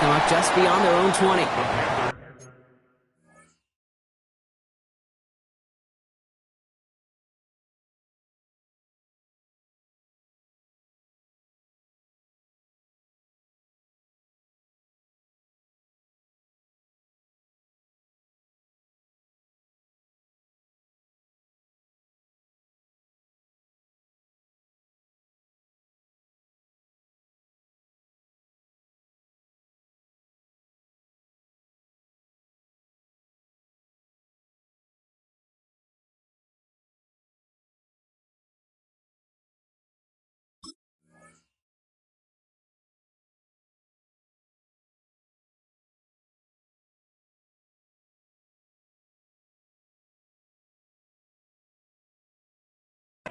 come up just beyond their own 20.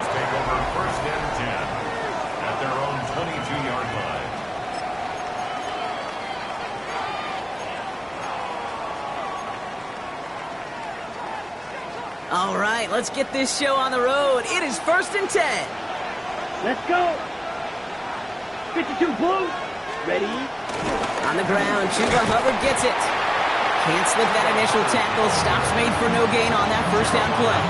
Take over first and 10 at their own 22-yard line. All right, let's get this show on the road. It is first and 10. Let's go. 52 Blue. Ready? On the ground, Chuba Hubbard gets it. Can't slip that initial tackle. Stops made for no gain on that first down play.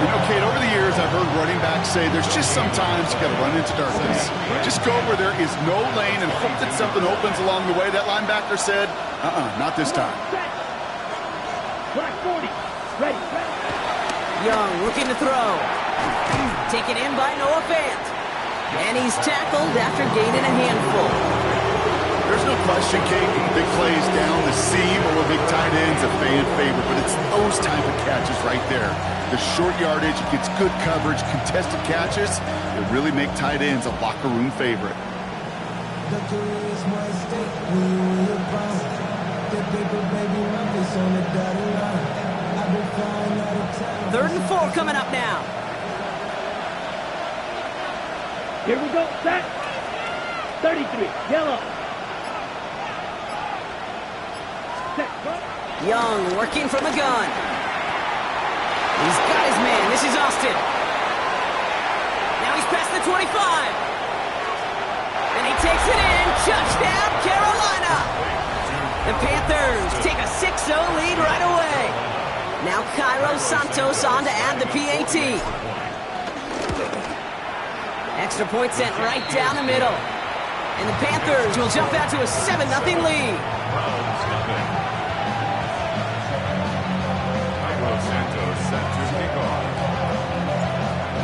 You know, Kate, over the years, I've heard running backs say there's just sometimes you got to run into darkness. Just go where there is no lane and hope that something opens along the way. That linebacker said, not this time. Black 40. Ready. Young looking to throw. Taken in by Noah Fant. And he's tackled after gaining a handful. There's no question, Kate, big plays down the seam or big tight ends a fan favorite, but it's those type of catches right there. The short yardage, gets good coverage, contested catches, that really make tight ends a locker room favorite. Third and 4 coming up now. Here we go. Set. 33. Yellow. Young working from the gun. He's got his man. This is Austin. Now he's past the 25. And he takes it in. Touchdown, Carolina. The Panthers take a 6-0 lead right away. Now Cairo Santos on to add the PAT. Extra point sent right down the middle. And the Panthers will jump out to a 7-0 lead.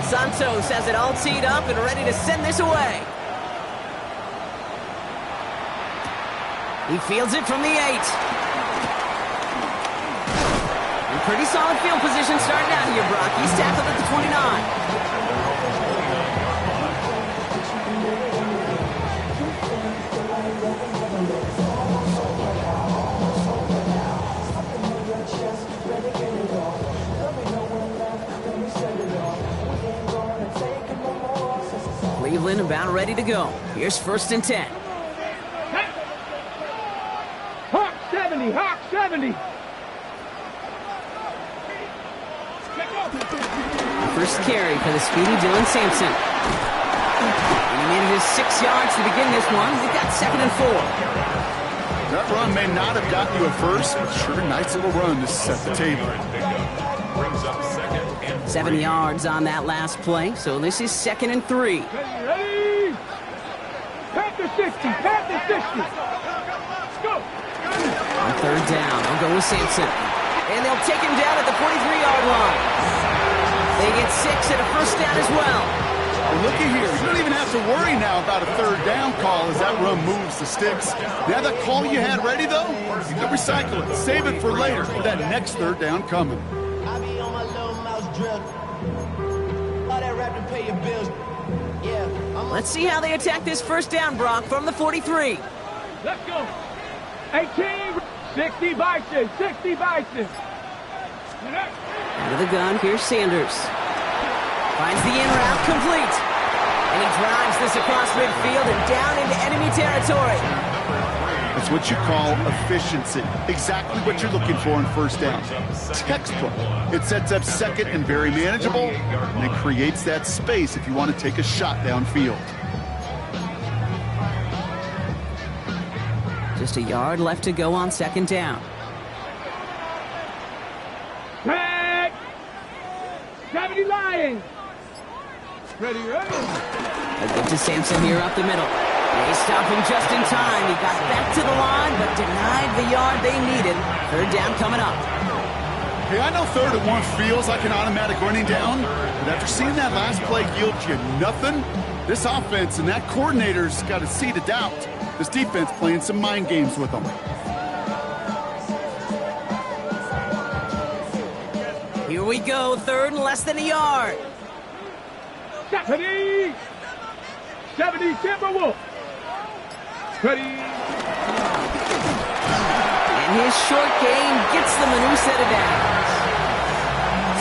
Santos has it all teed up and ready to send this away. He fields it from the 8. And pretty solid field position starting out here, Brock. He's tackled at the 29. Cleveland about ready to go. Here's first and 10. Hawk 70, Hawk 70. First carry for the speedy Dylan Sampson. And he needed his 6 yards to begin this one. We've got 2nd and 4. That run may not have gotten you a first, but sure, nice little run to set the table. Brings up 2nd and 3. 7 yards on that last play, so this is 2nd and 3. Ready? Panther 60, Panther 60. Let's go. On third down, they'll go with Sampson. And they'll take him down at the 43-yard line. They get 6 and a first down as well. Well, looky here. You don't even have to worry now about a third down call as that run moves the sticks. Now that call you had ready, though, you can recycle it. Save it for later with that next third down coming. I be on my little mouse drill. All that rap to pay your bills. Yeah. Let's see how they attack this first down, Brock, from the 43. Let's go. 18, 60 Bison, 60 Bison. Out of the gun, here's Sanders. Finds the in route complete. And he drives this across midfield and down into enemy territory. That's what you call efficiency. Exactly what you're looking for in first down. Textbook. It sets up second and very manageable, and it creates that space if you want to take a shot downfield. Just a yard left to go on second down. Back! 70 Lions! Ready, ready! A give to Sampson here up the middle. They stop him just in time. He got back to the line, but denied the yard they needed. Third down coming up. Hey, I know 3rd and 1 feels like an automatic running down, but after seeing that last play yield you nothing, this offense and that coordinator's got a seed of doubt. This defense playing some mind games with them. Here we go, 3rd and less than a yard. 70 Timberwolf. Ready. And his short game gets them a new set of downs.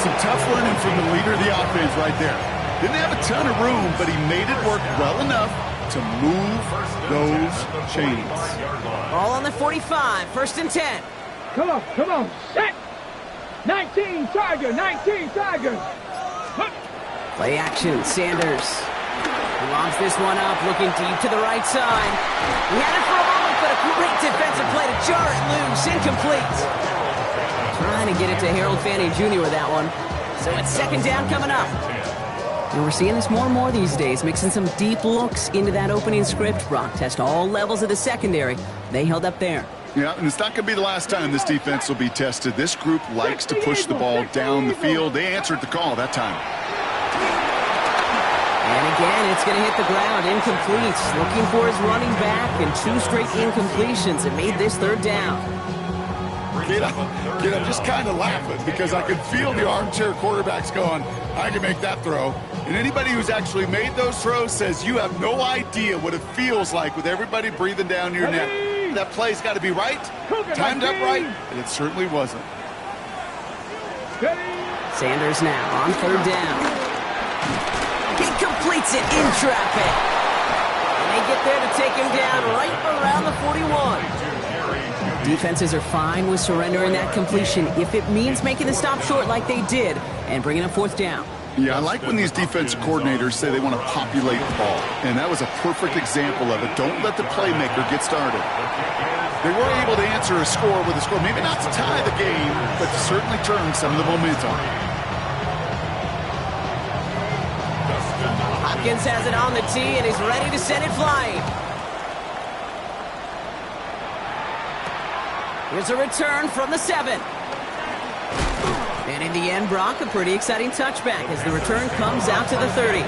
Some tough running from the leader of the offense right there. Didn't have a ton of room, but he made it work well enough to move those chains. Ball on the 45, 1st and 10. Come on, set! 19 Tiger, 19 Tiger! Huh. Play action, Sanders. He lobs this one up, looking deep to the right side. He had it for a moment, but a great defensive play to jar it loose, incomplete. Trying to get it to Harold Fanning Jr. with that one. So it's second down coming up. And we're seeing this more and more these days, mixing some deep looks into that opening script. Brock test all levels of the secondary. They held up there. Yeah, and it's not going to be the last time this defense will be tested. This group likes to push the ball down the field. They answered the call that time. And again, it's going to hit the ground, incomplete. Looking for his running back, and 2 straight incompletions. It made this 3rd down. Kid, I'm just kind of laughing because I can feel the armchair quarterbacks going, I can make that throw. And anybody who's actually made those throws says you have no idea what it feels like with everybody breathing down your neck. That play's got to be right, timed up right, and it certainly wasn't. Sanders now on 3rd down. He completes it in traffic. And they get there to take him down right around the 41. Defenses are fine with surrendering that completion if it means making the stop short like they did and bringing up 4th down. Yeah, I like when these defensive coordinators say they want to populate the ball, and that was a perfect example of it. Don't let the playmaker get started. They were able to answer a score with a score, maybe not to tie the game, but to certainly turn some of the momentum. Hopkins has it on the tee and is ready to send it flying. Here's a return from the 7. And in the end, Brock, a pretty exciting touchback as the return comes out to the 30.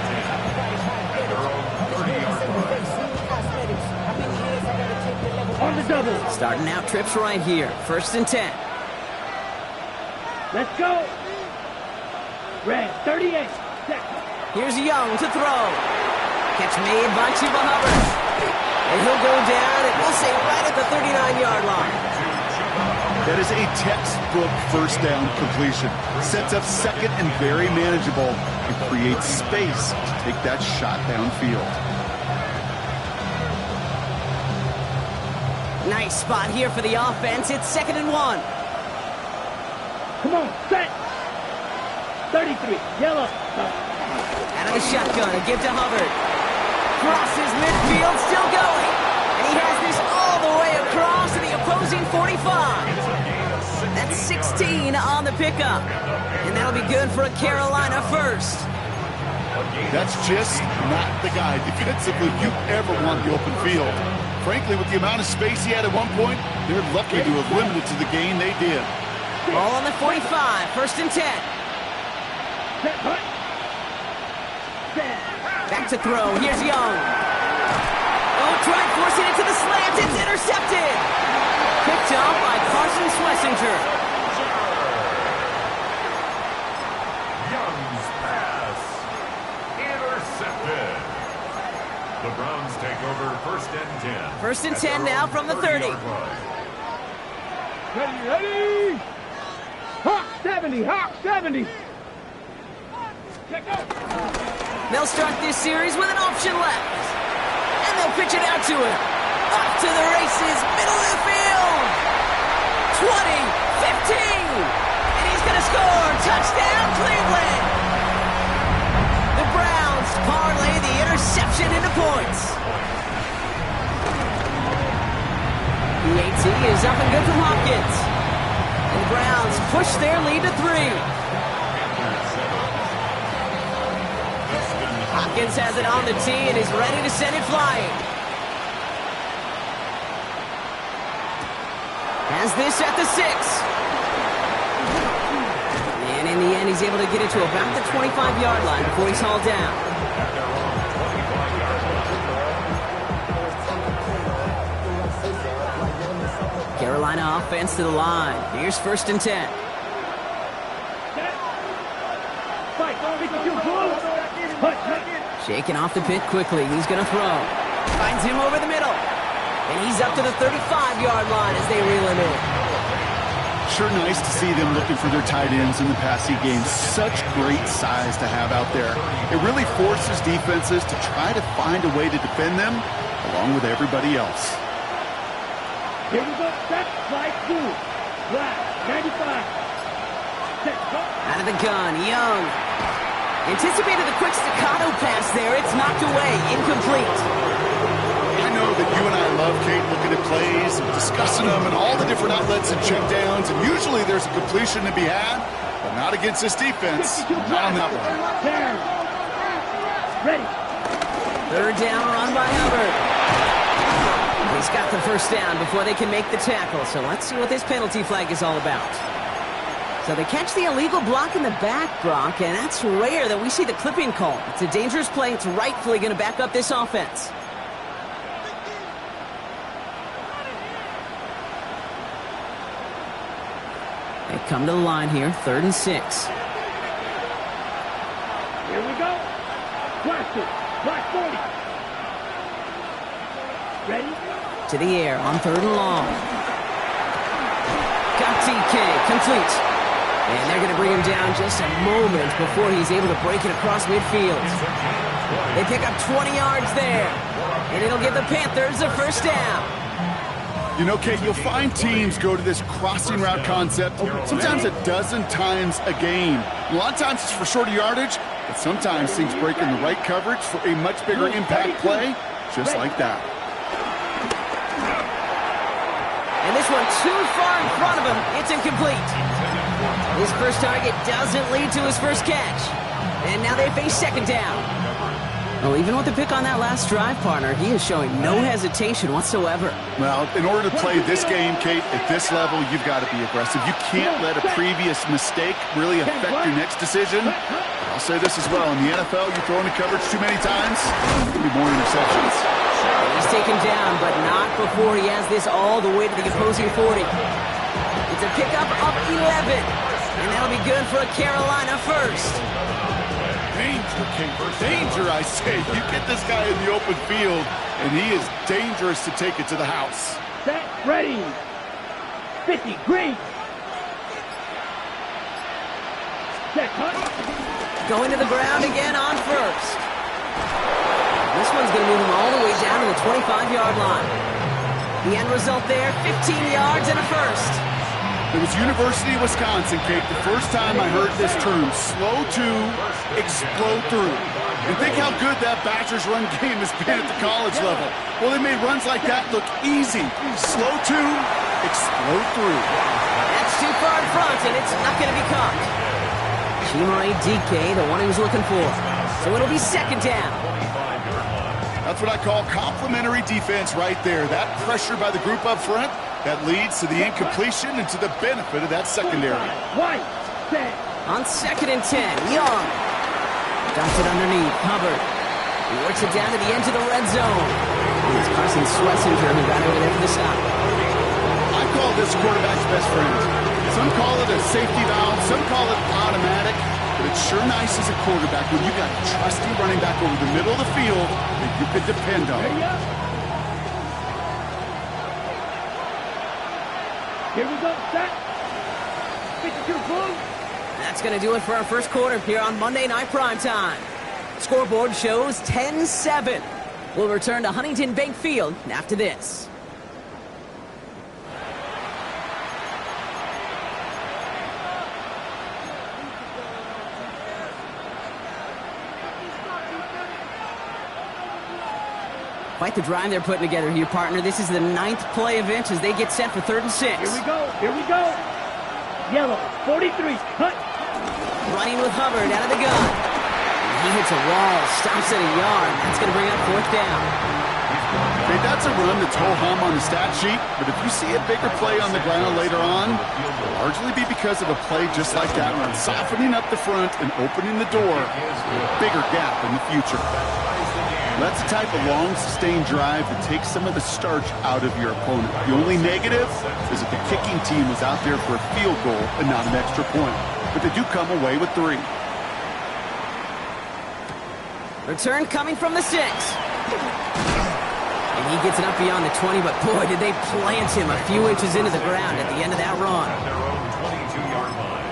On the double. Starting out trips right here. 1st and 10. Let's go. Red, 38. Set. Here's Young to throw. Catch made by Chuba Hubbard. And he'll go down, and we'll say right at the 39-yard line. That is a textbook 1st down completion. Sets up 2nd and very manageable and creates space to take that shot downfield. Nice spot here for the offense. It's 2nd and 1. Come on, set. 33, yellow. Out of the shotgun, a give to Hubbard. Crosses midfield, still going. And he has this all the way across to the opposing 45. That's 16 on the pickup. And that'll be good for a Carolina 1st. That's just not the guy defensively you ever want the open field. Frankly, with the amount of space he had at one point, they're lucky to have limited to the gain they did. Ball on the 45, 1st and 10. Back to throw, here's Young. Oh, tried forcing it to the slant, it's intercepted. Picked up by Carson Schlesinger. Young's pass intercepted. The Browns take over 1st and 10. 1st and 10 now from the 30. Ready. Hawk 70, Hawk 70. Check out. They'll start this series with an option left. And they'll pitch it out to him. Off to the races, middle of the field. 20, 15. And he's going to score. Touchdown, Cleveland. The Browns parlay the interception into points. The AT is up and good from Hopkins. And the Browns push their lead to 3. Hopkins has it on the tee and is ready to send it flying. Has this at the 6. And in the end, he's able to get it to about the 25-yard line before he's hauled down. Carolina offense to the line. Here's 1st and 10. Shaking off the pit quickly. He's going to throw. Finds him over the middle. And he's up to the 35-yard line as they reel him in. Sure nice to see them looking for their tight ends in the passing game. Such great size to have out there. It really forces defenses to try to find a way to defend them along with everybody else. Here we go. Set, slide, 2. Left, 95. Set, go. Out of the gun, Young. Anticipated the quick staccato pass there. It's knocked away. Incomplete. I know that you and I love, Kate, looking at plays and discussing them and all the different outlets and checkdowns, and usually there's a completion to be had, but not against this defense. Not on that one. Ready. 3rd down, run by Hubbard. He's got the 1st down before they can make the tackle, so let's see what this penalty flag is all about. So they catch the illegal block in the back, Brock, and that's rare that we see the clipping call. It's a dangerous play. It's rightfully going to back up this offense. They come to the line here, 3rd and 6. Here we go. Blaster, black 40. Ready? To the air on 3rd and long. Got TK, complete. And they're going to bring him down just a moment before he's able to break it across midfield. They pick up 20 yards there. And it'll give the Panthers the 1st down. You know, Kate, you'll find teams go to this crossing route concept sometimes a dozen times a game. A lot of times it's for shorter yardage, but sometimes teams break in the right coverage for a much bigger impact play, just like that. And this one too far in front of him. It's incomplete. His first target doesn't lead to his first catch. And now they face 2nd down. Well, even with the pick on that last drive, partner, he is showing no hesitation whatsoever. Well, in order to play this game, Kate, at this level, you've got to be aggressive. You can't let a previous mistake really affect your next decision. I'll say this as well. In the NFL, you throw into coverage too many times, there'll be more interceptions. He's taken down, but not before he has this all the way to the opposing 40. It's a pickup of 11, and that'll be good for a Carolina 1st. Danger, Kate. Danger, I say. You get this guy in the open field, and he is dangerous to take it to the house. Set, ready. 50, green. Set, cut. Going to the ground again on 1st. This one's going to move him all the way down to the 25-yard line. The end result there, 15 yards and a 1st. It was University of Wisconsin, Kate, the first time I heard this term, slow to explode through. And think how good that Badgers run game has been at the college level. Well, they made runs like that look easy. Slow to explode through. That's too far in front, and it's not going to be caught. Chimere DK, the one he was looking for. So it'll be 2nd down. That's what I call complimentary defense right there. That pressure by the group up front, that leads to the incompletion and to the benefit of that secondary. White, set. On 2nd and 10, Young. Dumps it underneath, Hubbard. He works it down to the edge of the red zone. It's Carson Schlesinger who got over there for the stop. I call this quarterback's best friend. Some call it a safety valve, some call it automatic, but it's sure nice as a quarterback when you got a trusty running back over the middle of the field that you could depend on. Here we go, set. 52, boom. That's going to do it for our first quarter here on Monday Night Primetime. Scoreboard shows 10-7. We'll return to Huntington Bank Field after this. Quite the drive they're putting together here, partner. This is the 9th play of inch as they get set for 3rd and 6. Here we go. Here we go. Yellow, 43. Cut. Running with Hubbard out of the gun. He hits a wall, stops at a yard. That's going to bring up 4th down. Okay, that's a run that's ho-hum on the stat sheet, but if you see a bigger play on the ground later on, it'll largely be because of a play just like that one, softening up the front and opening the door for a bigger gap in the future. That's the type of long, sustained drive that takes some of the starch out of your opponent. The only negative is that the kicking team was out there for a field goal and not an extra point. But they do come away with 3. Return coming from the 6. And he gets it up beyond the 20, but boy, did they plant him a few inches into the ground at the end of that run. At their own 22-yard line.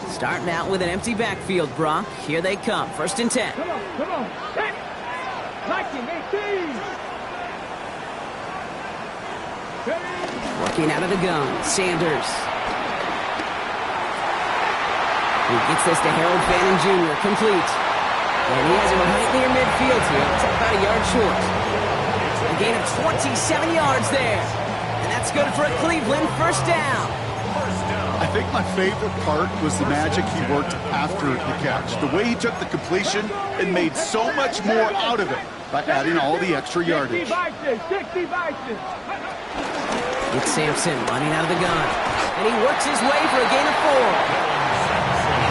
Starting out with an empty backfield, Brock. Here they come. 1st and 10. Come on, come on. Hey. 19, 18. Working out of the gun, Sanders. He gets this to Harold Fannin Jr., complete. And he has him right near midfield here. It's about a yard short. A gain of 27 yards there. And that's good for a Cleveland 1st down. I think my favorite part was the magic he worked after the catch. The way he took the completion and made so much more out of it by adding all the extra yardage. 60 Vikings. It's Sampson running out of the gun. And he works his way for a gain of 4.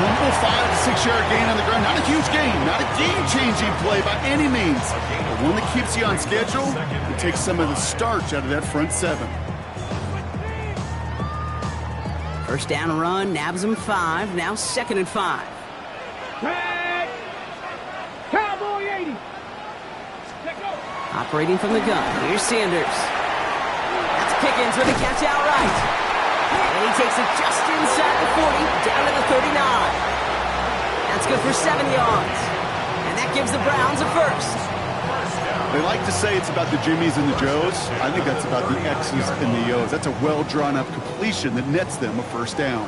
Humble 5 to 6 yard gain on the ground. Not a huge gain, not a game-changing play by any means, but one that keeps you on schedule and takes some of the starch out of that front 7. 1st down run, nabs him 5. Now 2nd and 5. Tag. Cowboy 80. Operating from the gun, here's Sanders. That's Pickens with a catch outright. And he takes it just inside the 40, down to the 39. That's good for 7 yards. And that gives the Browns a 1st. They like to say it's about the Jimmies and the Joes. I think that's about the X's and the O's. That's a well-drawn-up completion that nets them a 1st down.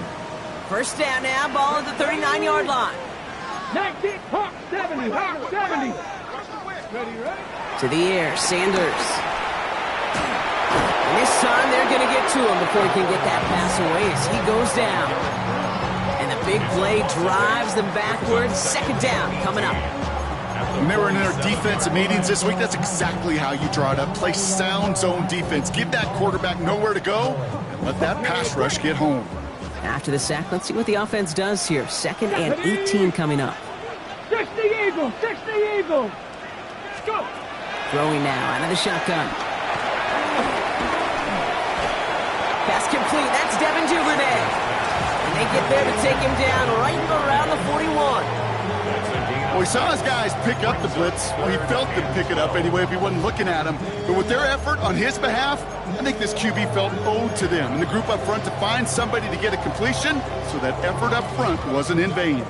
1st down now, ball at the 39-yard line. 19, Hawk 70, Hawk 70. Ready? To the air, Sanders. And this time they're going to get to him before he can get that pass away as he goes down. And the big play drives them backwards. 2nd down coming up. When they were in their defensive meetings this week, that's exactly how you draw it up. Play sound zone defense. Give that quarterback nowhere to go and let that pass rush get home. After the sack, let's see what the offense does here. 2nd and 18 coming up. 60 Eagles, 60 Eagles. Let's go. Throwing now out of the shotgun. Pass complete. That's Devin Duvernay. And they get there to take him down right around the 41. Well, he saw his guys pick up the blitz. Well, he felt them pick it up anyway if he wasn't looking at him. But with their effort on his behalf, I think this QB felt owed to them and the group up front to find somebody to get a completion, so that effort up front wasn't in vain.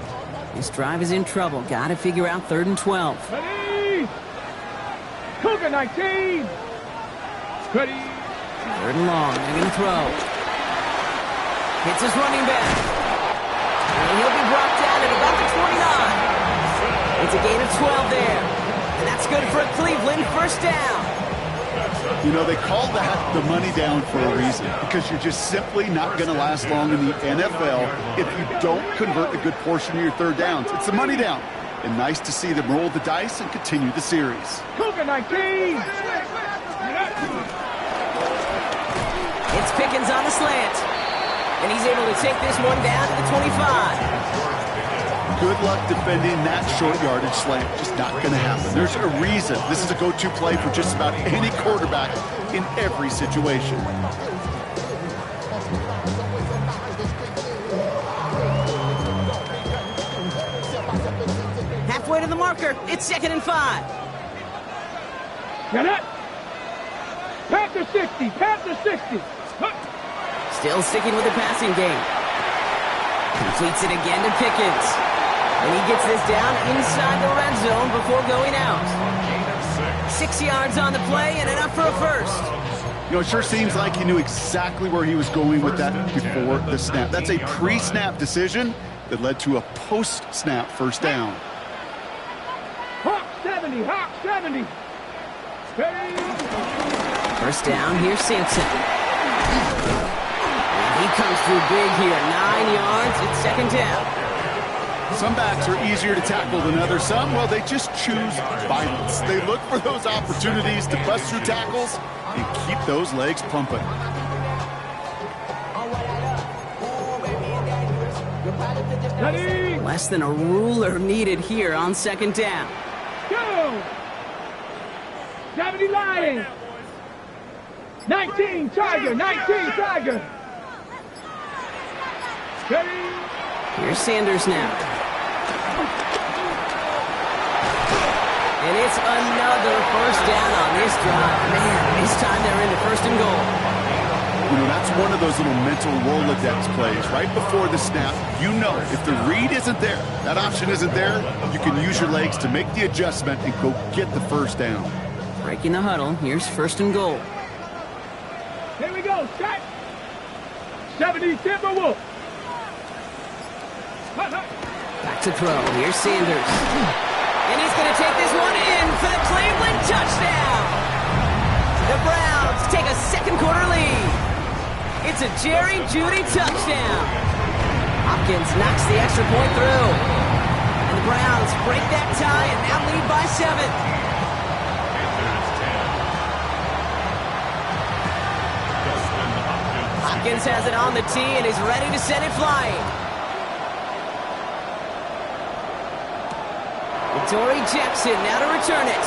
This drive is in trouble. Got to figure out 3rd and 12. Ready. Cougar 19. Ready. 3rd and long. They're going to throw. Hits his running back. And he'll be brought down at about the 29. It's a gain of 12 there. And that's good for a Cleveland 1st down. You know, they call that the money down for a reason, because you're just simply not going to last long in the NFL if you don't convert a good portion of your 3rd downs. It's the money down. And nice to see them roll the dice and continue the series. Cougar 19. It's Pickens on the slant. And he's able to take this one down to the 25. Good luck defending that short yardage slant. Just not going to happen. There's a reason this is a go-to play for just about any quarterback in every situation. Halfway to the marker. It's 2nd and 5. Get it. Panther 60. Panther 60. Still sticking with the passing game. Completes it again to Pickens. And he gets this down inside the red zone before going out. 6 yards on the play and enough for a 1st. You know, it sure seems like he knew exactly where he was going with that before the snap. That's a pre-snap decision, that led to a post-snap first down. Hawk 70, Hawk 70. Steady. First down, here's Sampson. And he comes through big here. 9 yards, it's second down. Some backs are easier to tackle than others. Some, well, they just choose violence. They look for those opportunities to bust through tackles and keep those legs pumping. Steady. Less than a ruler needed here on second down. Go. 70 Lions. 19 Tiger, 19 Tiger. Steady. Here's Sanders now. And it's another first down on this drive. Man, this time they're into first and goal. You know, that's one of those little mental Rolodex plays. Right before the snap, you know if the read isn't there, that option isn't there, you can use your legs to make the adjustment and go get the first down. Breaking the huddle, here's first and goal. Here we go, set. 70 Timberwolf. Back to throw, here's Sanders. And he's going to take this one in for the Cleveland touchdown. The Browns take a second quarter lead. It's a Jerry Jeudy touchdown. Hopkins knocks the extra point through. And the Browns break that tie and now lead by 7. Hopkins has it on the tee and is ready to send it flying. Dory Jackson now to return it.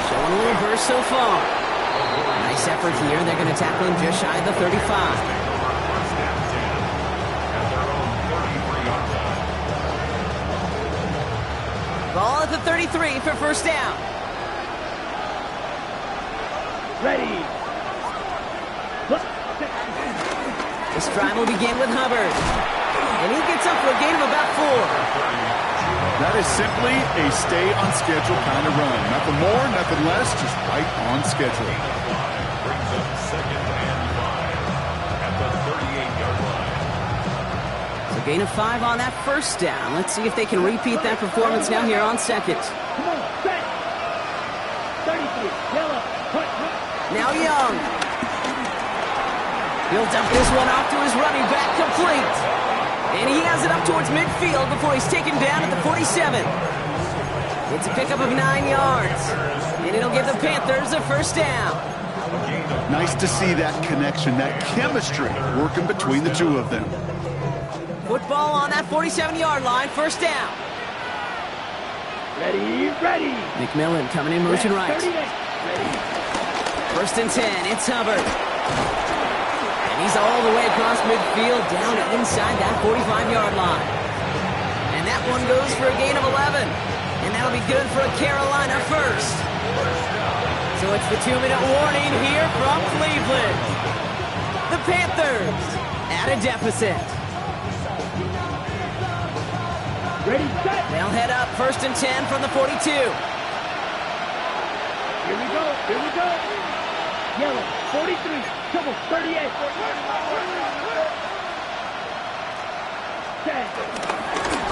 Showing a little burst so far. Nice effort here. They're going to tackle him just shy of the 35. Ball at the 33 for first down. Ready. This drive will begin with Hubbard. And he gets up for a gain of about 4. That is simply a stay-on-schedule kind of run. Nothing more, nothing less, just right on schedule. Brings up second and 5 at the 38-yard line. So gain of 5 on that first down. Let's see if they can repeat that performance now here on second. Come on, set. 33, yellow, hut. Now Young. He'll dump this one off to his running back, complete. And he has it up towards midfield before he's taken down at the 47. It's a pickup of 9 yards. And it'll give the Panthers a first down. Nice to see that connection, that chemistry working between the two of them. Football on that 47-yard line, first down. Ready, ready. McMillan coming in motion right. 38. Ready. First and 10, it's Hubbard. He's all the way across midfield, down to inside that 45-yard line. And that one goes for a gain of 11. And that'll be good for a Carolina first. So it's the 2-minute warning here from Cleveland. The Panthers at a deficit. Ready, set. They'll head up first and 10 from the 42. Here we go, here we go. Yellow, 43, double, 38.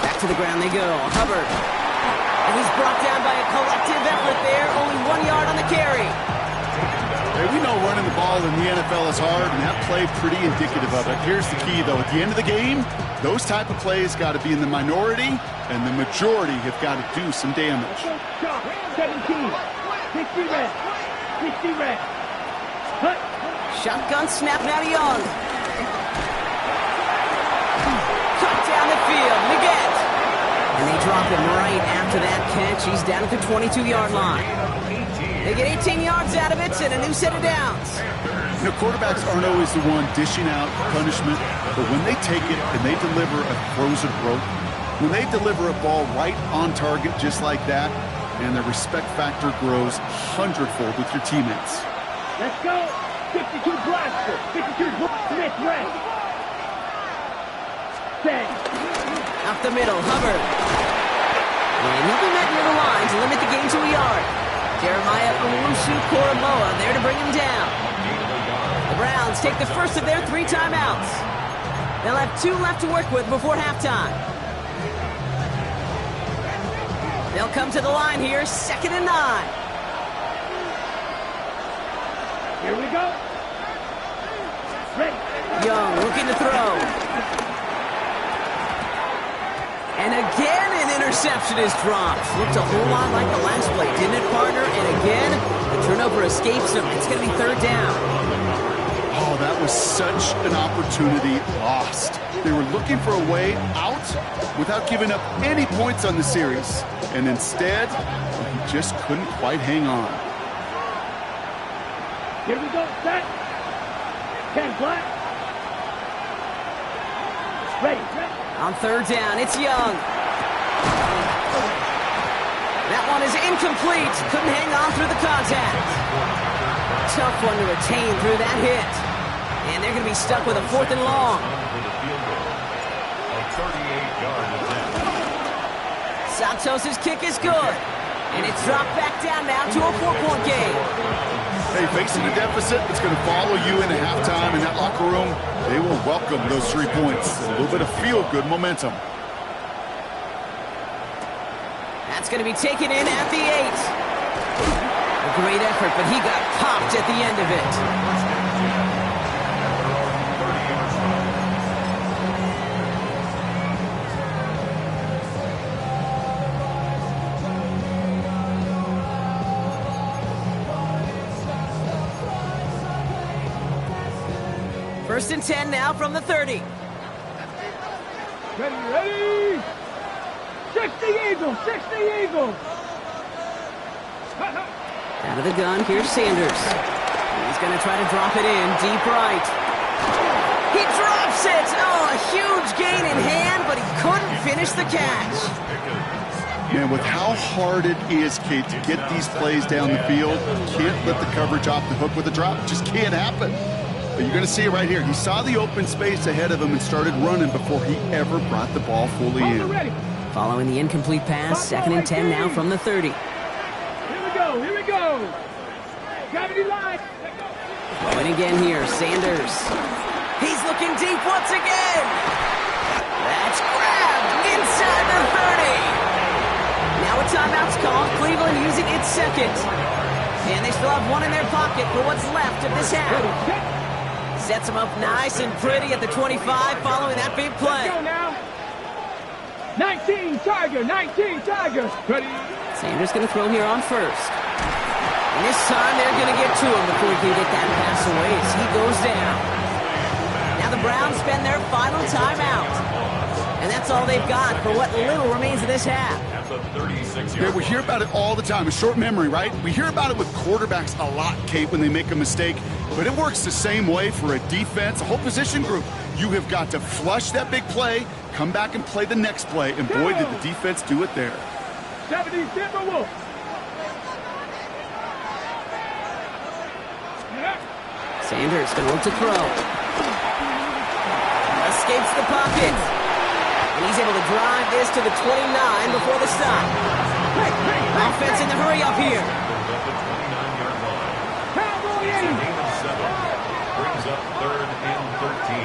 Back to the ground they go. Hubbard. And he's brought down by a collective effort there. Only 1 yard on the carry. Hey, we know running the ball in the NFL is hard, and that play pretty indicative of it. Here's the key, though. At the end of the game, those type of plays got to be in the minority, and the majority have got to do some damage. 17, 60 red, 60 red. Hut. Shotgun snap now to Young. Cut down the field. Leggett. And they drop him right after that catch. He's down at the 22-yard line. They get 18 yards out of it and a new set of downs. You know, quarterbacks aren't always the one dishing out punishment, but when they take it and they deliver a frozen rope, when they deliver a ball right on target just like that, and the respect factor grows hundredfold with your teammates. Let's go. 52 blaster. 52 Smith red. Set. Up the middle, Hubbard. And he'll be met near the line to limit the gain to a yard. Jeremiah Owusu-Koramoah there to bring him down. The Browns take the first of their 3 timeouts. They'll have 2 left to work with before halftime. They'll come to the line here, 2nd and 9. Here we go. Ready. Young looking to throw. And again, an interception is dropped. Looked a whole lot like the last play, didn't it, partner? And again, the turnover escapes him. It's going to be 3rd down. Oh, that was such an opportunity lost. They were looking for a way out without giving up any points on the series. And instead, he just couldn't quite hang on. Here we go. Set. 10 flat. Ready. On 3rd down, it's Young. That one is incomplete. Couldn't hang on through the contact. Tough one to retain through that hit. And they're going to be stuck with a 4th and long. Santos' kick is good. And it's dropped back down now to a 4-point game. Hey, facing a deficit, it's going to follow you into halftime in that locker room. They will welcome those 3 points. A little bit of feel-good momentum. That's going to be taken in at the 8. A great effort, but he got popped at the end of it. First and 10 now from the 30. Ready. 60 Eagles. 60 Eagles. Out of the gun, here's Sanders. He's going to try to drop it in deep right. He drops it! Oh, a huge gain in hand, but he couldn't finish the catch. Man, with how hard it is, Kate, to get these plays down the field, can't let the coverage off the hook with a drop. It just can't happen. But you're going to see it right here. He saw the open space ahead of him and started running before he ever brought the ball fully in. Following the incomplete pass, 2nd and 10 now from the 30. Here we go. Here we go. Gravity line. Going again here, Sanders. He's looking deep once again. That's grabbed inside the 30. Now a timeout's called. Cleveland using its 2nd. And they still have 1 in their pocket for what's left of this half. Sets them up nice and pretty at the 25 following that big play. Let's go now. 19 Tiger. 19 Tiger. Ready. Sanders going to throw here on 1st. And this time they're going to get to him before he can get that pass away as he goes down. Now the Browns spend their final timeout. And that's all they've got for what little remains of this half. Yeah, we hear about it all the time. A short memory, right? We hear about it with quarterbacks a lot, Kate, when they make a mistake. But it works the same way for a defense, a whole position group. You have got to flush that big play, come back and play the next play, and boy, did the defense do it there. 70 Timberwolves. Sanders going to look to throw. Escapes the pocket. And he's able to drive this to the 29 before the stop. Offense in the hurry up here. Brings up 3rd and 13.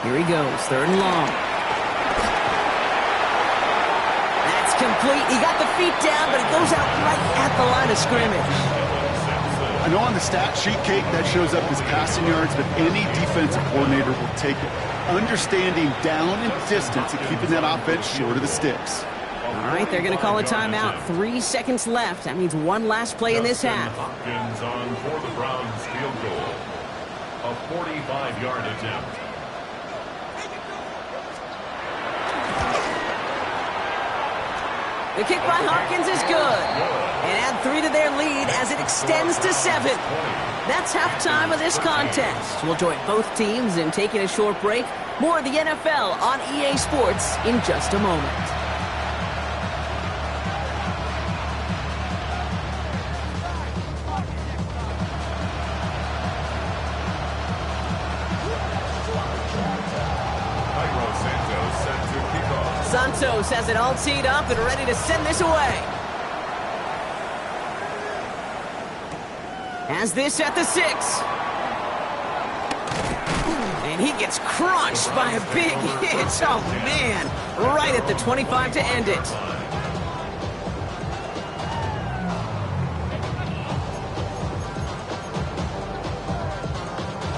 Here he goes, 3rd and long. That's complete. He got the feet down, but it goes out right at the line of scrimmage. I know on the stat sheet, Kate, that shows up as passing yards, but any defensive coordinator will take it. Understanding down and distance and keeping that offense short of the sticks. All right, they're going to call a timeout. 3 seconds left. That means 1 last play in this half. Hopkins on for the Browns field goal. A 45-yard attempt. The kick by Hopkins is good. And add 3 to their lead as it extends to 7. That's halftime of this contest. We'll join both teams in taking a short break. More of the NFL on EA Sports in just a moment. Santos has it all teed up and ready to send this away. Has this at the 6. And he gets crunched by a big hit. Oh, man. Right at the 25 to end it.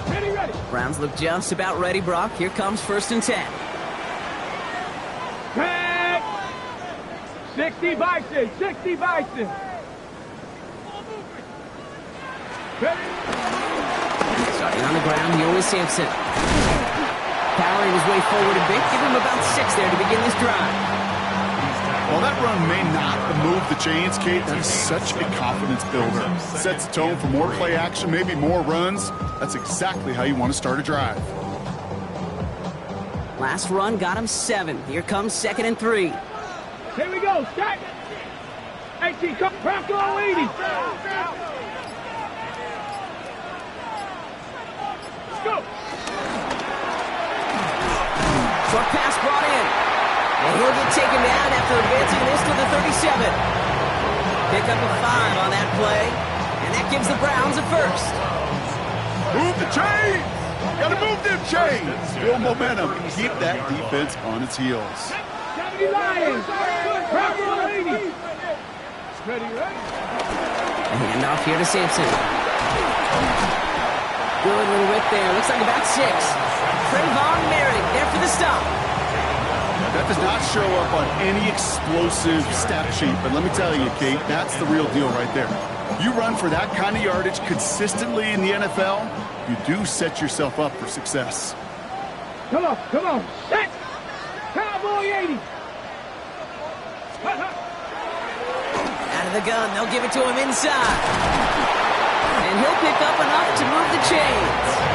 Ready. Browns look just about ready, Brock. Here comes 1st and 10. Tag. 60 Bison. 60 Bison. Ready. Starting on the ground, here was Sampson. Powering his way forward a bit. Give him about 6 there to begin this drive. Well, that run may not move the chains, Kate. That is such a confidence builder. Sets the tone for more play action, maybe more runs. That's exactly how you want to start a drive. Last run got him 7. Here comes 2nd and 3. Here we go. Start. 18. Come. Bronco 80. Let's go. Short pass brought in. And he'll get taken down after advancing this to the 37. Pick up a 5 on that play. And that gives the Browns a 1st. Move the chains! Gotta move them chains! Build momentum. Keep that defense on its heels. 70 Lions. Bronco 80. Ready. A handoff here to Sampson. Good little whip there. Looks like about 6. Trayvon Merrick there for the stop. That does not show up on any explosive stat sheet, but let me tell you, Kate, that's the real deal right there. You run for that kind of yardage consistently in the NFL, you do set yourself up for success. Come on. Set. Cowboy 80. Out of the gun. They'll give it to him inside. And he'll pick up enough to move the chains.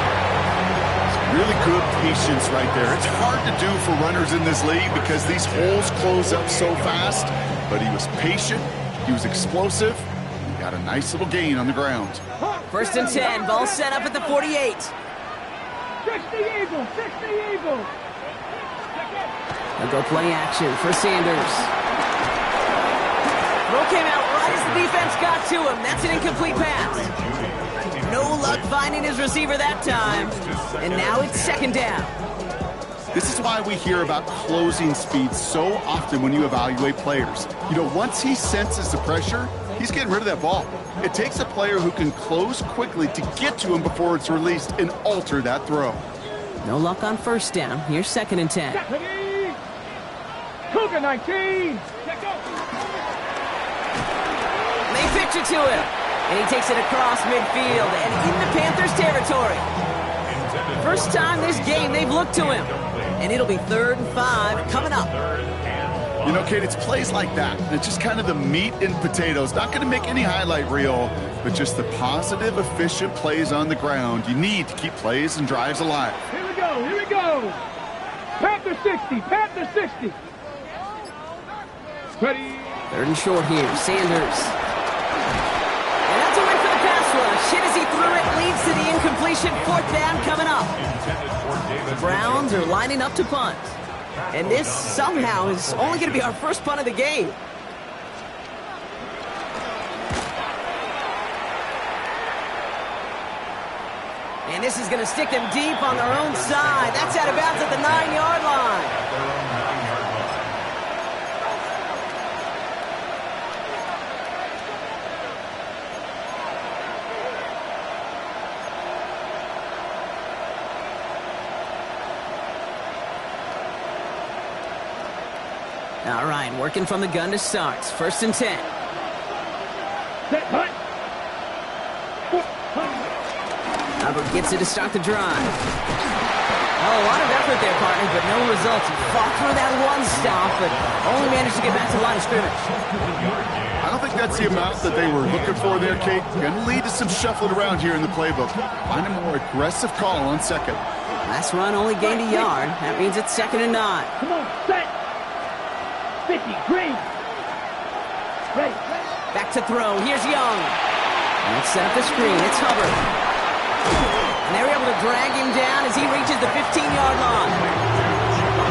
Really good patience right there. It's hard to do for runners in this league because these holes close up so fast, but he was patient, he was explosive, he got a nice little gain on the ground. 1st and 10, ball set up at the 48. 60 Eagles. They'll go play action for Sanders. Throw came out right as the defense got to him. That's an incomplete pass. No luck finding his receiver that time. And now it's 2nd down. This is why we hear about closing speed so often when you evaluate players. You know, once he senses the pressure, he's getting rid of that ball. It takes a player who can close quickly to get to him before it's released and alter that throw. No luck on 1st down. Here's 2nd and 10. Cougar 19. They pitch it to him. And he takes it across midfield and into Panthers territory. First time this game they've looked to him. And it'll be 3rd and 5 coming up. You know, Kate, it's plays like that. It's just kind of the meat and potatoes. Not going to make any highlight reel, but just the positive, efficient plays on the ground. You need to keep plays and drives alive. Here we go. Panther 60. Ready. 3rd and short here. Sanders. And that's a win for the pass rush. Hit as he threw it. Leads to the incompletion. 4th down coming up. The Browns are lining up to punt. And this somehow is only going to be our first punt of the game. And this is going to stick them deep on their own side. That's out of bounds at the 9-yard line. All right, working from the gun to start. 1st and 10. Set. Hunt. Albert gets it to start the drive. Oh, a lot of effort there, partner, but no results. He fought through that one stop, but only managed to get back to the line of scrimmage. I don't think that's the amount that they were looking for there, Kate. Going to lead to some shuffling around here in the playbook. Find a more aggressive call on 2nd. Last run only gained a yard. That means it's 2nd and 9. Come on, set. 50, green. Ready. Back to throw. Here's Young. Let's set up the screen. It's Hubbard. And they were able to drag him down as he reaches the 15-yard line.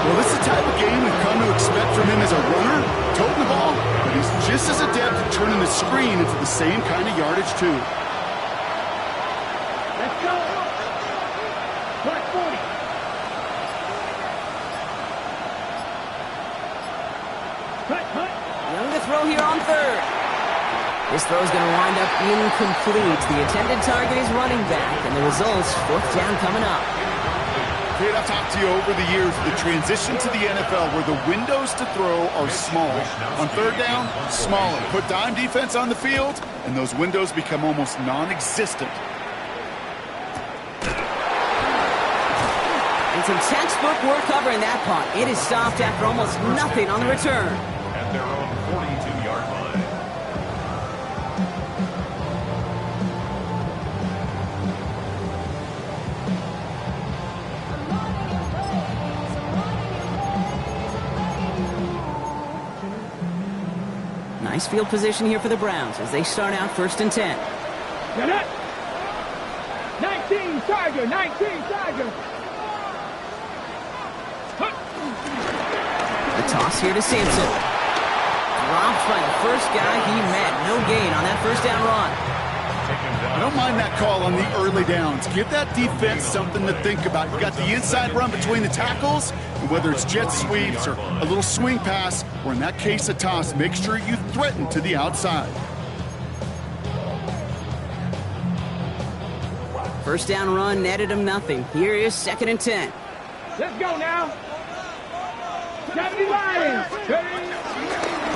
Well, this is the type of game we've come to expect from him as a runner, toting the ball, but he's just as adept at turning the screen into the same kind of yardage, too. Let's go. Plus 40. Young to throw here on third. This throw is going to wind up incomplete. The intended target is running back, and the result's fourth down coming up. Kate, I've talked to you over the years, the transition to the NFL where the windows to throw are small. On third down, smaller. Put dime defense on the field, and those windows become almost non-existent. And some textbook work covering that punt. It is stopped after almost nothing on the return. At their own 42-yard line. Nice field position here for the Browns as they start out 1st and 10. Get it. 19 Tiger, 19 Tiger. The toss here to Sampson. Dropped by the first guy he met. No gain on that first down run. I don't mind that call on the early downs. Give that defense something to think about. You got the inside run between the tackles, and whether it's jet sweeps or a little swing pass, or in that case a toss, make sure you threaten to the outside. First down run netted him nothing. Here is 2nd and 10. Let's go now. 70 Lions.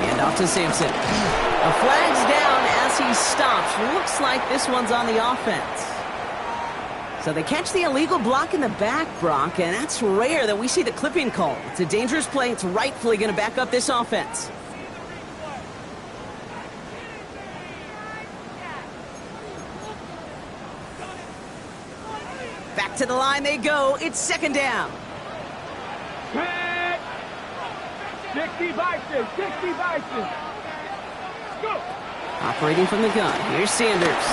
Hand off to Sampson. A flag's down as he stops. Looks like this one's on the offense. So they catch the illegal block in the back, Brock, and that's rare that we see the clipping call. It's a dangerous play. It's rightfully going to back up this offense. Back to the line they go. It's 2nd down. 60 Bison, 60 Bison. Go. Operating from the gun. Here's Sanders.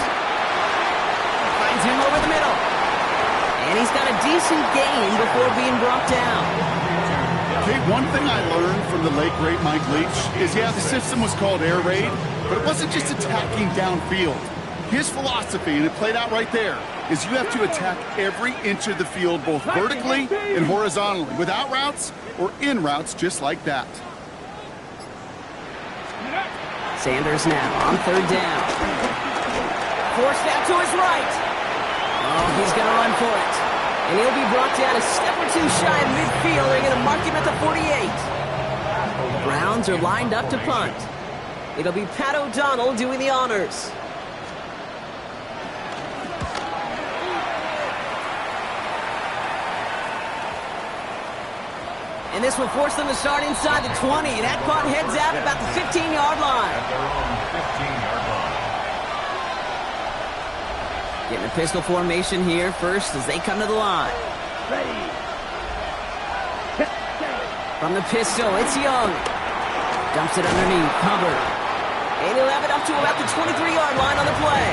Finds him over the middle. And he's got a decent gain before being brought down. Okay, one thing I learned from the late, great Mike Leach is, yeah, the system was called air raid, but it wasn't just attacking downfield. His philosophy, and it played out right there, is you have to attack every inch of the field, both vertically and horizontally, without routes or in routes just like that. Sanders now on 3rd down. Forced out to his right. Oh, he's going to run for it. And he'll be brought down a step or two shy of midfield. They're going to mark him at the 48. Browns are lined up to punt. It'll be Pat O'Donnell doing the honors. And this will force them to start inside the 20. That punt heads out at about the 15-yard line. At their own 15-yard line. Getting a pistol formation here first as they come to the line. Ready. From the pistol, it's Young. Dumps it underneath, Hubbard. And he'll have it up to about the 23-yard line on the play.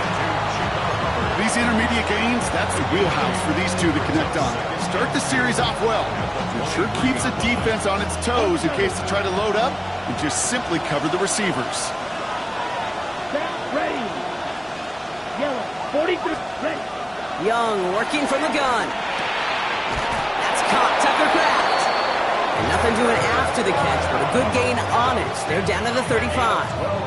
These intermediate gains, that's the wheelhouse for these two to connect on. Start the series off well. It sure keeps the defense on its toes in case they try to load up and just simply cover the receivers. Ready. Yellow. 43. Ready. Young working from the gun. That's caught. Tucker Kraft. And nothing doing after the catch, but a good gain on it. They're down to the 35.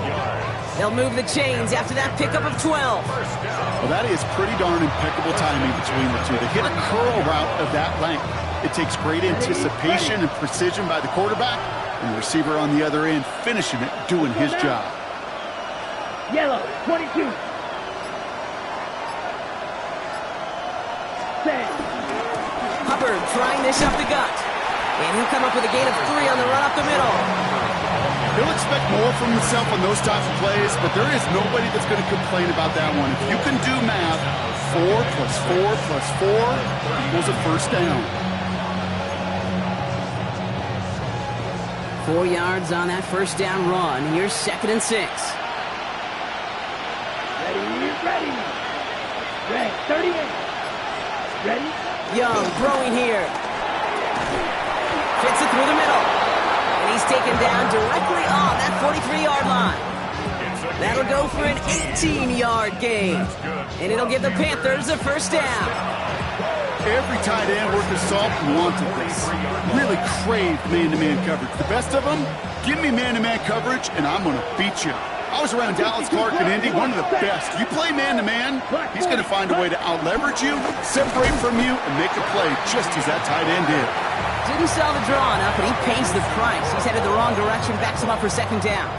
They'll move the chains after that pickup of 12. Well, that is pretty darn impeccable timing between the two. To hit a curl route of that length, it takes great anticipation and precision by the quarterback, and the receiver on the other end finishing it, doing his job. Yellow. 22. Set. Hubbard trying this up the gut. And he'll come up with a gain of 3 on the run up the middle. He'll expect more from himself on those types of plays, but there is nobody that's going to complain about that one. If you can do math, 4 plus 4 plus 4 equals a first down. 4 yards on that first down run. Here's 2nd and 6. Ready. Ready. 38. Ready. Young throwing here. Fits it through the middle. And he's taken down directly on that 43-yard line. That'll go for an 18-yard gain. And it'll give the Panthers a first down. Every tight end worth his salt wanted this. Really craved man-to-man coverage. The best of them, give me man-to-man coverage, and I'm going to beat you. I was around Dallas Clark and Indy, one of the best. You play man-to-man, he's going to find a way to out-leverage you, separate from you, and make a play just as that tight end did. Didn't sell the draw enough, and he pays the price. He's headed the wrong direction, backs him up for second down.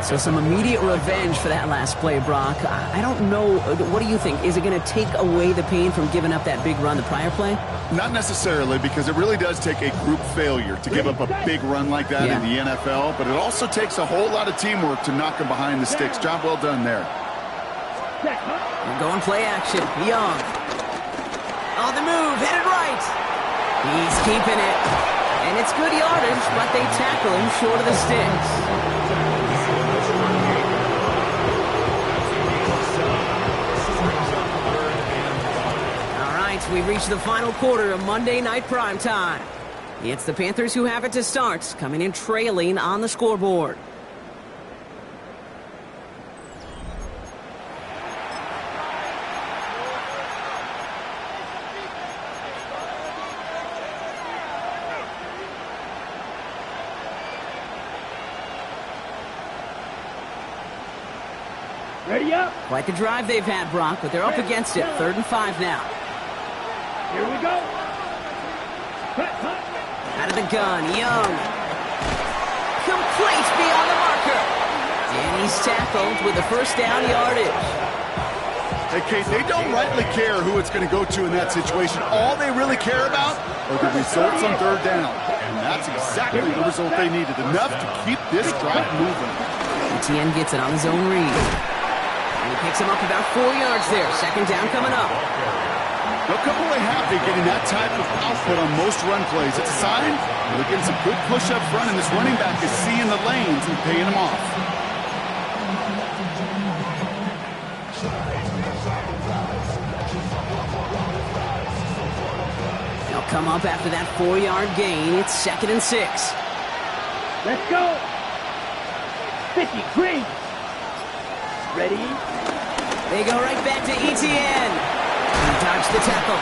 So some immediate revenge for that last play, Brock. I don't know. What do you think? Is it going to take away the pain from giving up that big run the prior play? Not necessarily, because it really does take a group failure to give up a big run like that in the NFL, but it also takes a whole lot of teamwork to knock him behind the sticks. Job well done there. We're going play action. Young. On the move, headed right. He's keeping it. And it's good yardage, but they tackle him short of the sticks. We've reached the final quarter of Monday Night Primetime. It's the Panthers who have it to start, coming in trailing on the scoreboard. Ready up. Quite the drive they've had, Brock, but they're up against it. 3rd and 5 now. Here we go. Out of the gun, Young. Complete beyond the marker. And he's tackled with the first down yardage. Hey, Kate, they don't rightly care who it's going to go to in that situation. All they really care about are the results on 3rd down. And that's exactly the result they needed. Enough to keep this drive moving. Etienne gets it on his own read. And he picks him up about 4 yards there. Second down coming up. They'll come away happy getting that type of output on most run plays. It's a sign they're getting some good push up front, and this running back is seeing the lanes and paying them off. They'll come up after that 4-yard gain. It's 2nd and 6. Let's go. 50 green. Ready? They go right back to Etienne. He dodged the tackle.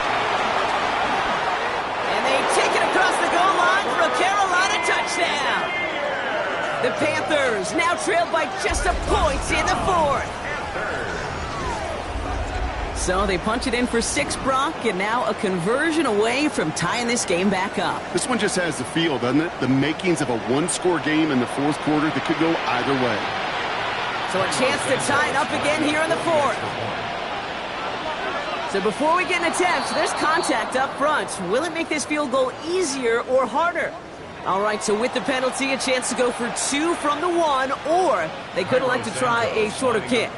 And they take it across the goal line for a Carolina touchdown. The Panthers now trailed by just a point in the 4th. So they punch it in for 6, Brock, and now a conversion away from tying this game back up. This one just has the feel, doesn't it? The makings of a one-score game in the 4th quarter that could go either way. So a chance to tie it up again here in the 4th. So before we get an attempt, there's contact up front. Will it make this field goal easier or harder? All right, so with the penalty, a chance to go for 2 from the 1, or they could elect to try a shorter kick.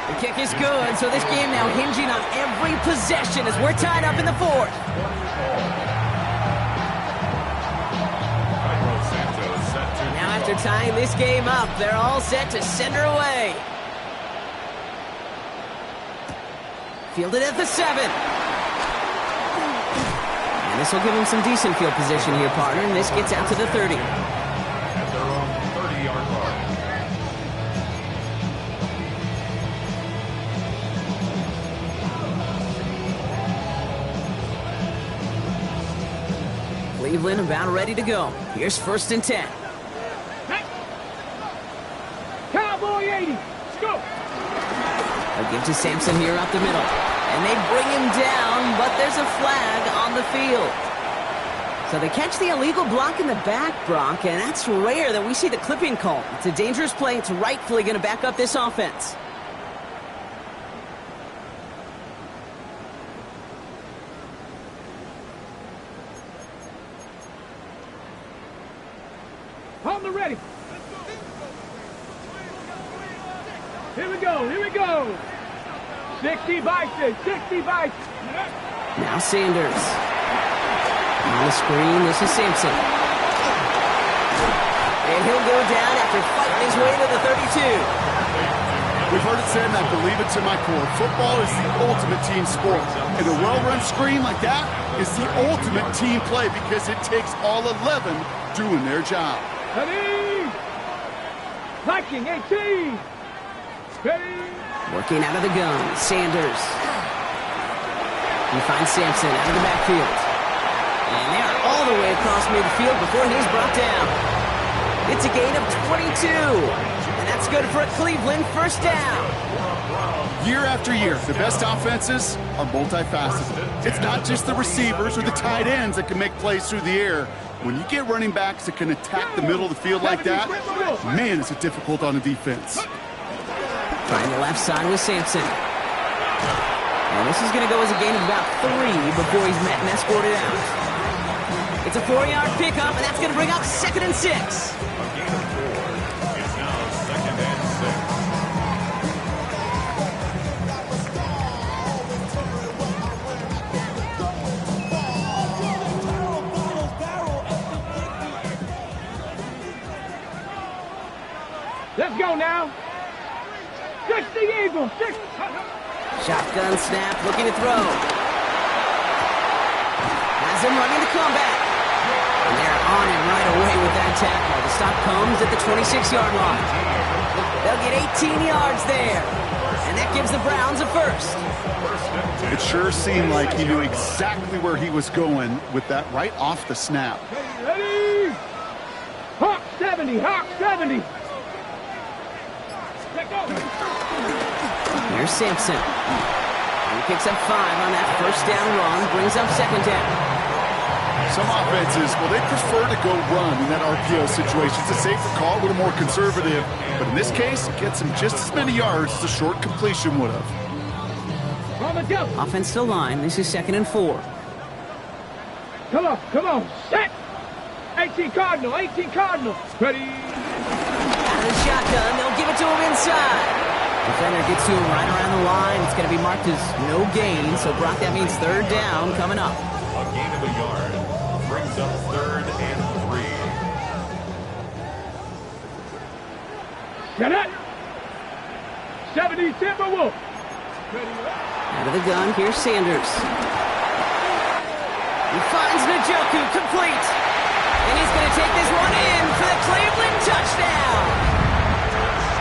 The kick is good, so this game now hinging on every possession as we're tied up in the 4th. Now after tying this game up, they're all set to send her away. Fielded at the 7. And this will give him some decent field position here, partner, and this gets out to the 30. At their own 30-yard line. Cleveland about ready to go. Here's 1st and 10. Hey. Cowboy 80. Let's go. They'll give to Sampson here up the middle. And they bring him down, but there's a flag on the field. So they catch the illegal block in the back, Brock, and that's rare that we see the clipping call. It's a dangerous play. It's rightfully going to back up this offense. On the ready. Here we go. Here we go. 60 Bison. 60 Bison. Now Sanders. On the screen, this is Sampson. And he'll go down after fighting his way to the 32. We've heard it said, and I believe it to my core. Football is the ultimate team sport. And a well-run screen like that is the ultimate team play because it takes all 11 doing their job. Ready. Viking 18. Working out of the gun, Sanders. He finds Sampson out of the backfield. And they are all the way across midfield before he's brought down. It's a gain of 22. And that's good for a Cleveland first down. Year after year, the best offenses are multifaceted. It's not just the receivers or the tight ends that can make plays through the air. When you get running backs that can attack the middle of the field like that, man, is it difficult on the defense. Trying the left side with Sampson. And this is going to go as a gain of about 3 before he's met and escorted out. It's a 4-yard pickup, and that's going to bring up 2nd and 6. A gain of 4. It's now 2nd and 6. Let's go now. 60 Eagles. 6. Shotgun snap, looking to throw. Has him running the comeback. And they're on him right away with that tackle. The stop comes at the 26-yard line. They'll get 18 yards there. And that gives the Browns a first. It sure seemed like he knew exactly where he was going with that right off the snap. Ready? Hawk 70. Hawk 70. Let's go. Here's Sampson. He picks up 5 on that first down run, brings up 2nd down. Some offenses, well, they prefer to go run in that RPO situation. It's a safer call, a little more conservative. But in this case, it gets him just as many yards as a short completion would have. Offensive line, this is 2nd and 4. Come on, set! 18 Cardinal, 18 Cardinal. Ready? Out of the shotgun, they'll give it to him inside. Defender gets to him right around the line. It's going to be marked as no gain. So, Brock, that means 3rd down coming up. A gain of a yard brings up 3rd and 3. Get it! 70 Timberwolf. Out of the gun, here's Sanders. He finds Njoku, complete. And he's going to take this one in for the Cleveland touchdown.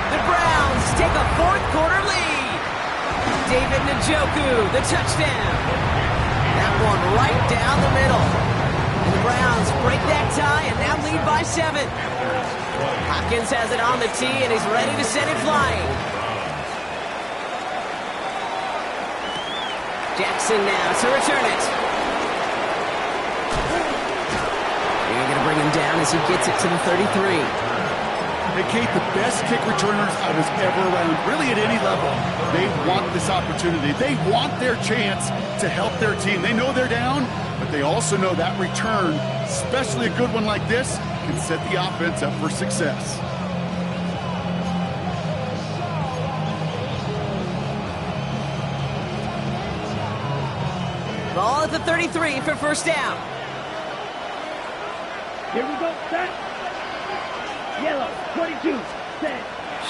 The Browns take a 4th quarter lead. David Njoku, the touchdown. That one right down the middle. And the Browns break that tie and now lead by 7. Hopkins has it on the tee and he's ready to send it flying. Jackson now to return it. They're going to bring him down as he gets it to the 33. Hey, Kate, the best kick returners I was ever around, really at any level, they want this opportunity. They want their chance to help their team. They know they're down, but they also know that return, especially a good one like this, can set the offense up for success. Ball at the 33 for first down. Here we go, set. Yellow, 22, set.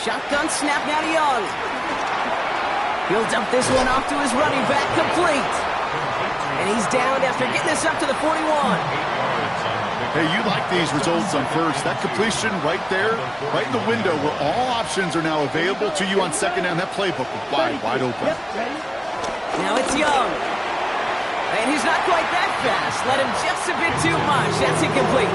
Shotgun snap now to Young. He'll dump this one off to his running back, complete. And he's down after getting this up to the 41. Hey, you like these results on first. That completion right there, right in the window where all options are now available to you on 2nd down. That playbook is wide open. Yep, ready. Now it's Young. And he's not quite that fast. Let him just a bit too much. That's incomplete.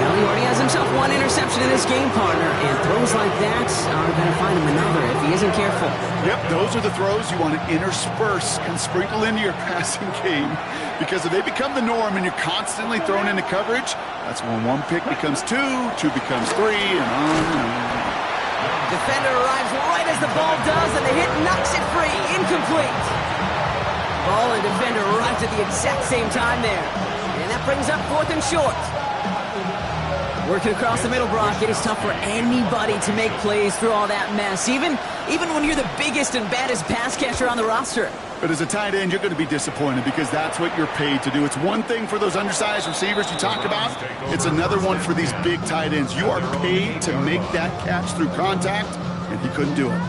Well, he already has himself 1 interception in this game, partner, and throws like that are going to find him another if he isn't careful. Yep, those are the throws you want to intersperse and sprinkle into your passing game, because if they become the norm and you're constantly thrown into coverage, that's when 1 pick becomes 2, 2 becomes 3, and on and on. Defender arrives right as the ball does, and the hit knocks it free. Incomplete. Ball and defender arrived at the exact same time there. And that brings up 4th and short. Working across the middle, Brock, it is tough for anybody to make plays through all that mess, even when you're the biggest and baddest pass catcher on the roster. But as a tight end, you're going to be disappointed because that's what you're paid to do. It's one thing for those undersized receivers you talk about. It's another one for these big tight ends. You are paid to make that catch through contact, and he couldn't do it.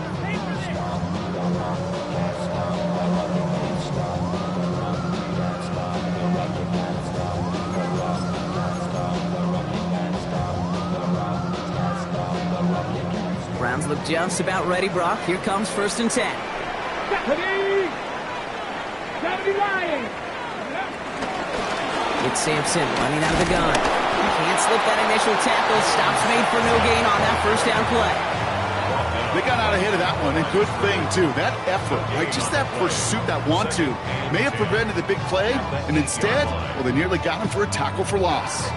Downs look just about ready, Brock. Here comes 1st and 10. It's Sampson running out of the gun. Can't slip that initial tackle. Stops made for no gain on that 1st down play. They got out ahead of that one, and good thing, too. That effort, right? Just that pursuit, that want-to, may have prevented the big play, and instead, well, they nearly got him for a tackle for loss.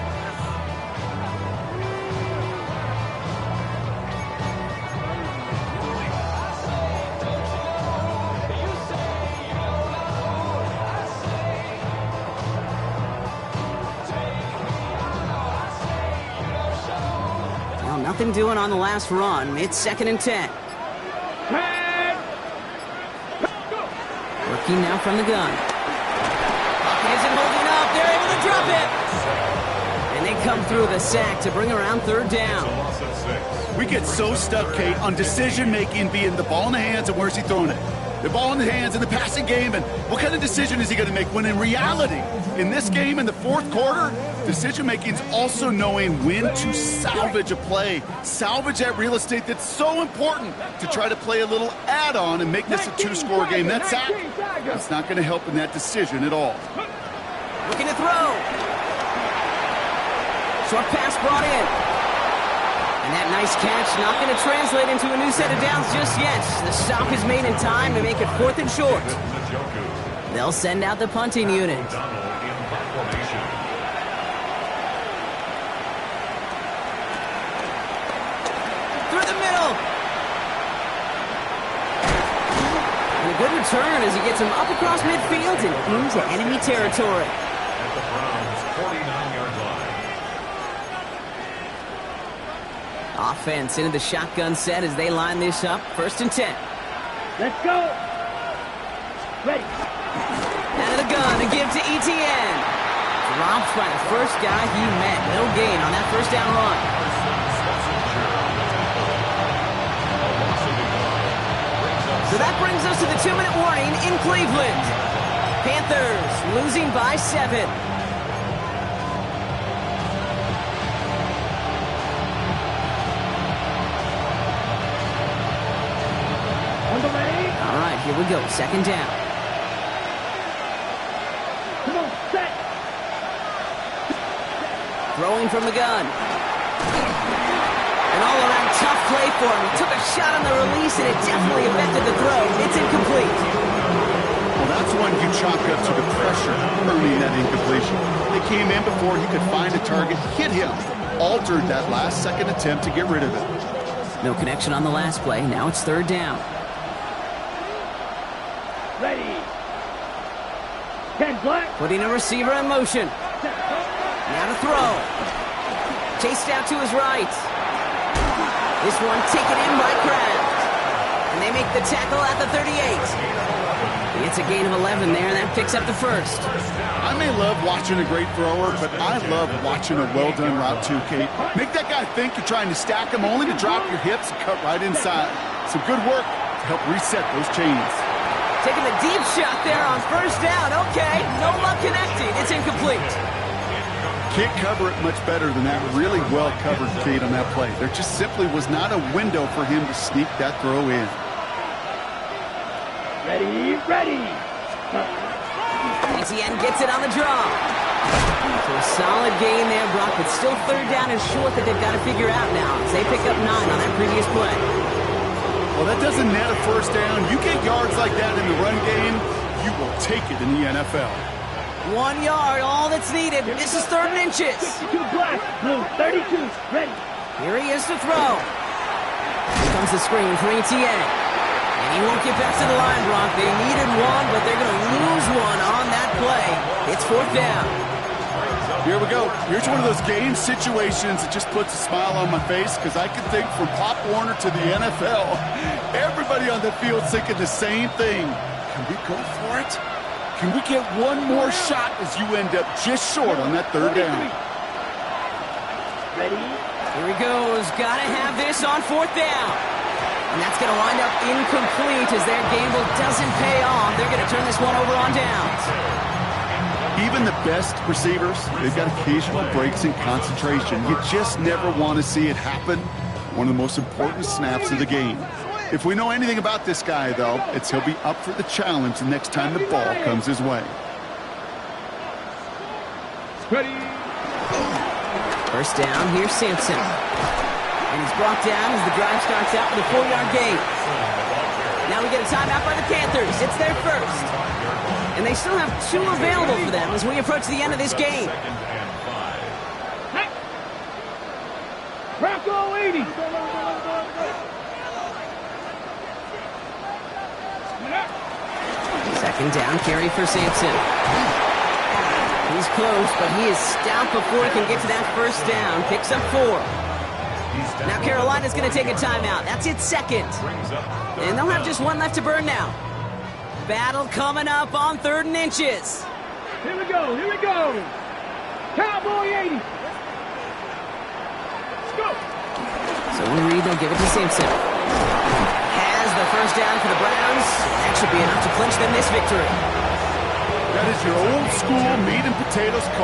Nothing doing on the last run. It's 2nd and 10. Working now from the gun. Pocket isn't holding up. They're able to drop it. And they come through the sack to bring around 3rd down. We get so stuck, Kate, on decision-making being the ball in the hands and where's he throwing it. The ball in the hands in the passing game, and what kind of decision is he going to make? When in reality, in this game, in the 4th quarter, decision-making is also knowing when to salvage a play, salvage that real estate that's so important to try to play a little add-on and make this a 2-score game. That sack, that's not going to help in that decision at all. Looking to throw. Short pass brought in. And that nice catch not going to translate into a new set of downs just yet. The stop is made in time to make it 4th and short. They'll send out the punting unit. Through the middle. And a good return as he gets him up across midfield and into enemy territory. At the Browns' 49-yard line. Offense into the shotgun set as they line this up. 1st and 10. Let's go. Ready. Out of the gun to give to Etienne. Dropped by the first guy he met. No gain on that 1st down run. So that brings us to the 2-minute warning in Cleveland. Panthers losing by 7. All right, here we go. 2nd down. Come on, set. Throwing from the gun. An all-around tough play for him. He took a shot on the release, and it definitely affected the throw. It's incomplete. Well, that's one you chalk up to the pressure earning that incompletion. They came in before he could find a target, hit him, altered that last-second attempt to get rid of it. No connection on the last play. Now it's 3rd down. Ready. 10 black. Putting a receiver in motion. Now to throw. Chased out to his right. This one taken in by Kraft. And they make the tackle at the 38. It's a gain of 11 there, and that picks up the 1st. I may love watching a great thrower, but I love watching a well-done route too, Kate. Make that guy think you're trying to stack him only to drop your hips and cut right inside. Some good work to help reset those chains. Taking the deep shot there on 1st down. Okay, no luck connecting. It's incomplete. Can't cover it much better than that. Really well covered, Kate, on that play. There just simply was not a window for him to sneak that throw in. Ready, ready. Etienne gets it on the draw. So a solid gain there, Brock, but still 3rd down and short that they've got to figure out now as they pick up 9 on that previous play. Well, that doesn't net a 1st down. You get yards like that in the run game, you will take it in the NFL. 1 yard, all that's needed. This is 3rd and inches. 62 black, blue, 32, ready. Here he is to throw. Here comes the screen for Etienne. And he won't get back to the line, Brock. They needed 1, but they're going to lose 1 on that play. It's 4th down. Here we go. Here's one of those game situations that just puts a smile on my face because I can think from Pop Warner to the NFL, everybody on the field thinking the same thing. Can we go for it? Can we get one more shot as you end up just short on that 3rd down? Ready? Here he goes. Got to have this on 4th down. And that's going to wind up incomplete as their gamble doesn't pay off. They're going to turn this one over on downs. Even the best receivers, they've got occasional breaks in concentration. You just never want to see it happen One of the most important snaps of the game. If we know anything about this guy, though, it's he'll be up for the challenge the next time the ball comes his way. Ready. First down, here's Sampson. And he's brought down as the drive starts out with a 4-yard gain. Now we get a timeout by the Panthers. It's their first. And they still have 2 available for them as we approach the end of this game. Bronco 80. Second down, carry for Sampson. He's close, but he is stout before he can get to that first down. Picks up 4. Now Carolina's going to take a timeout. That's its second. And they'll have just 1 left to burn now. Battle coming up on 3rd and inches. Here we go. Here we go. Cowboy 80. Let's go. So we read they'll give it to Sampson. Has the first down for the Browns. That should be enough to clinch them this victory. That is your old school meat and potatoes